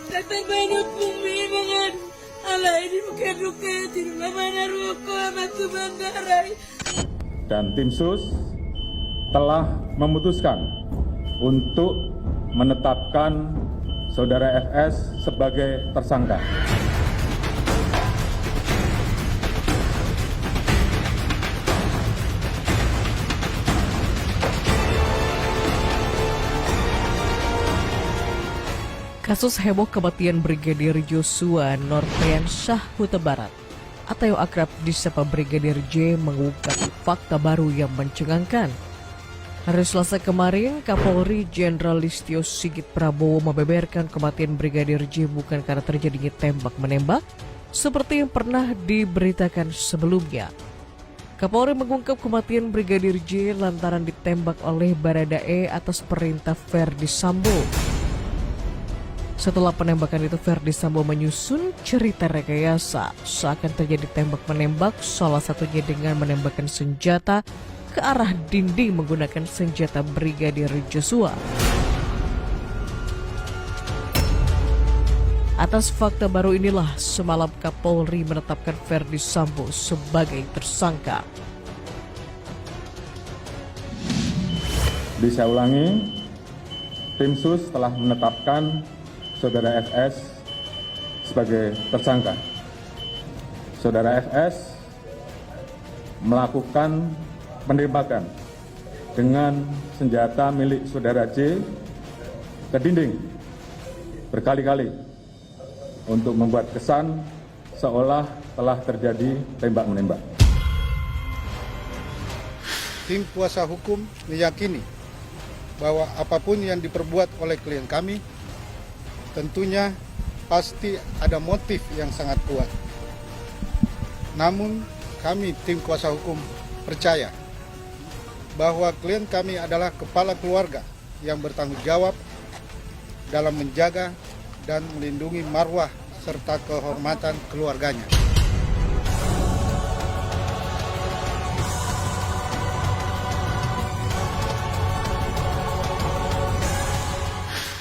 Nagtabanot mong bimangan. Alay, di mo kaduka. Tinulaman na ruko, amatu bandaray. Dan tim sus telah memutuskan untuk menetapkan saudara FS sebagai tersangka. Kasus heboh kematian Brigadir Joshua Nurpriansyah Huta Barat atau yang akrab disapa Brigadir J mengungkap fakta baru yang mencengangkan. Hari Selasa kemarin, Kapolri Jenderal Listio Sigit Prabowo membeberkan kematian Brigadir J bukan karena terjadinya tembak-menembak seperti yang pernah diberitakan sebelumnya. Kapolri mengungkap kematian Brigadir J lantaran ditembak oleh Baradae atas perintah Verdi Sambo. Setelah penembakan itu, Verdi Sambo menyusun cerita rekayasa seakan terjadi tembak-menembak, salah satunya dengan menembakkan senjata ke arah dinding menggunakan senjata Brigadir Joshua. Atas fakta baru inilah semalam Kapolri menetapkan Verdi Sambo sebagai tersangka. Bisa ulangi, tim sus telah menetapkan saudara FS sebagai tersangka. Saudara FS melakukan penembakan dengan senjata milik saudara J ke dinding berkali-kali untuk membuat kesan seolah telah terjadi tembak-menembak. Tim kuasa hukum meyakini bahwa apapun yang diperbuat oleh klien kami tentunya pasti ada motif yang sangat kuat. Namun kami tim kuasa hukum percaya bahwa klien kami adalah kepala keluarga yang bertanggung jawab dalam menjaga dan melindungi marwah serta kehormatan keluarganya.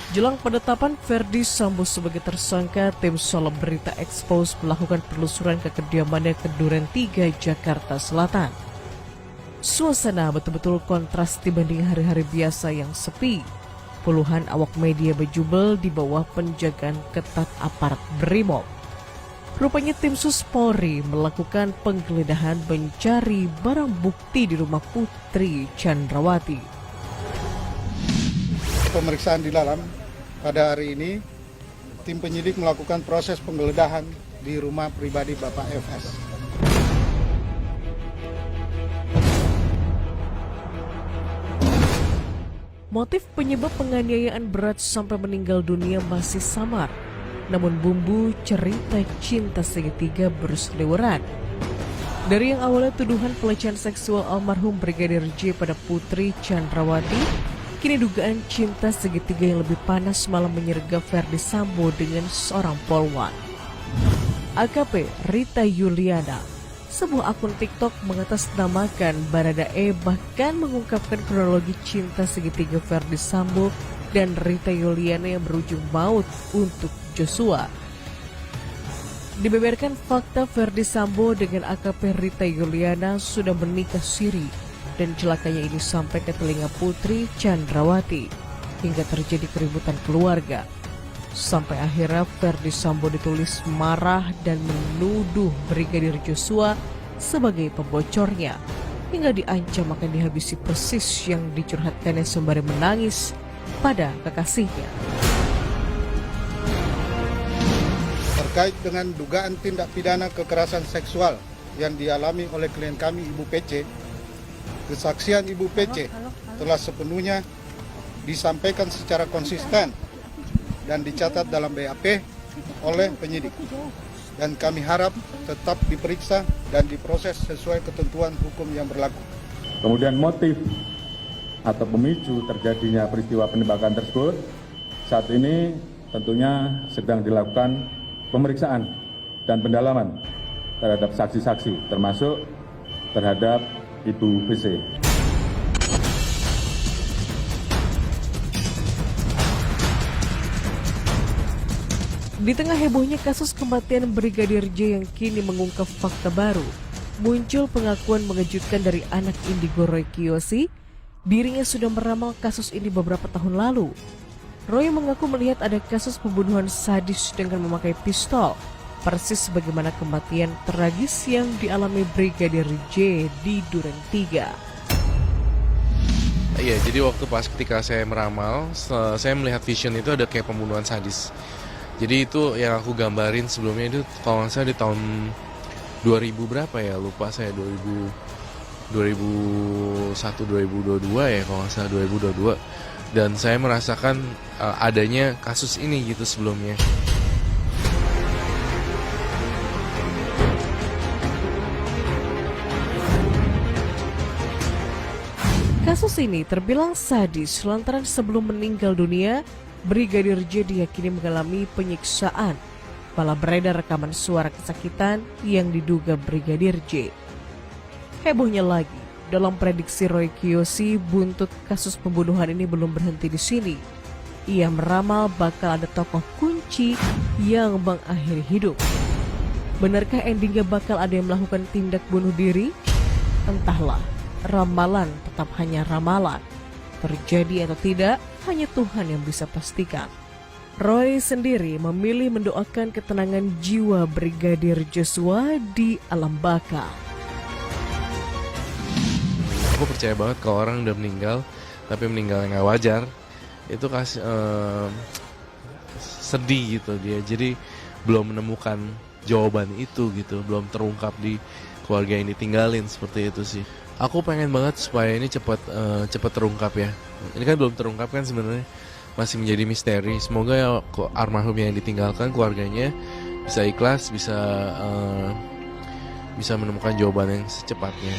Jelang penetapan Verdi Sambo sebagai tersangka, tim Selebrita Expose melakukan penelusuran ke kediamannya ke Duren 3, Jakarta Selatan. Suasana betul-betul kontras dibanding hari-hari biasa yang sepi. Puluhan awak media berjubel di bawah penjagaan ketat aparat Brimob. Rupanya tim Sus Polri melakukan penggeledahan mencari barang bukti di rumah Putri Chandrawati. Pemeriksaan di dalam pada hari ini, tim penyidik melakukan proses penggeledahan di rumah pribadi Bapak FS. Motif penyebab penganiayaan berat sampai meninggal dunia masih samar. Namun bumbu cerita cinta segitiga berseliweran. Dari yang awalnya tuduhan pelecehan seksual almarhum Brigadir J pada Putri Chandrawati, kini dugaan cinta segitiga yang lebih panas malah menyergap Verdi Sambo dengan seorang polwan. AKP Rita Yuliana, sebuah akun TikTok mengatasnamakan Baradae, bahkan mengungkapkan kronologi cinta segitiga Verdi Sambo dan Rita Yuliana yang berujung maut untuk Joshua. Dibeberkan fakta Verdi Sambo dengan AKP Rita Yuliana sudah menikah siri, dan celakanya ini sampai ke telinga Putri Chandrawati hingga terjadi keributan keluarga. Sampai akhirnya Verdi Sambo ditulis marah dan menuduh Brigadir Joshua sebagai pembocornya, hingga diancam akan dihabisi persis yang dicurhatkannya sembari menangis pada kekasihnya. Terkait dengan dugaan tindak pidana kekerasan seksual yang dialami oleh klien kami Ibu PC, kesaksian Ibu PC telah sepenuhnya disampaikan secara konsisten dan dicatat dalam BAP oleh penyidik. Dan kami harap tetap diperiksa dan diproses sesuai ketentuan hukum yang berlaku. Kemudian motif atau pemicu terjadinya peristiwa penembakan tersebut saat ini tentunya sedang dilakukan pemeriksaan dan pendalaman terhadap saksi-saksi, termasuk terhadap Ibu BC. Di tengah hebohnya kasus kematian Brigadir J yang kini mengungkap fakta baru, muncul pengakuan mengejutkan dari anak indigo Roy Kiyoshi. Dirinya sudah meramal kasus ini beberapa tahun lalu. Roy mengaku melihat ada kasus pembunuhan sadis dengan memakai pistol, persis sebagaimana kematian tragis yang dialami Brigadir J di Duren 3. Iya, jadi waktu pas ketika saya meramal, saya melihat vision itu ada kayak pembunuhan sadis. Jadi itu yang aku gambarin sebelumnya itu kalau nggak salah di tahun 2000 berapa ya, lupa saya, 2021, 2022 ya kalau nggak salah, 2022. Dan saya merasakan adanya kasus ini gitu sebelumnya. Kasus ini terbilang sadis lantaran sebelum meninggal dunia, Brigadir J diyakini mengalami penyiksaan. Malah beredar rekaman suara kesakitan yang diduga Brigadir J. Hebohnya lagi, dalam prediksi Roy Kiyoshi, buntut kasus pembunuhan ini belum berhenti di sini. Ia meramal bakal ada tokoh kunci yang mengakhiri hidup. Benarkah endingnya bakal ada yang melakukan tindak bunuh diri? Entahlah. Ramalan tetap hanya ramalan. Terjadi atau tidak, hanya Tuhan yang bisa pastikan. Roy sendiri memilih mendoakan ketenangan jiwa Brigadir Joshua di alam baka. Aku percaya banget kalau orang udah meninggal, tapi meninggal yang gak wajar, itu sedih gitu dia. Jadi belum menemukan jawaban itu gitu, belum terungkap di keluarga yang ditinggalin, seperti itu sih. Aku pengen banget supaya ini cepat terungkap ya. Ini kan belum terungkap kan sebenarnya, masih menjadi misteri. Semoga ya almarhum yang ditinggalkan keluarganya bisa ikhlas, bisa menemukan jawaban yang secepatnya.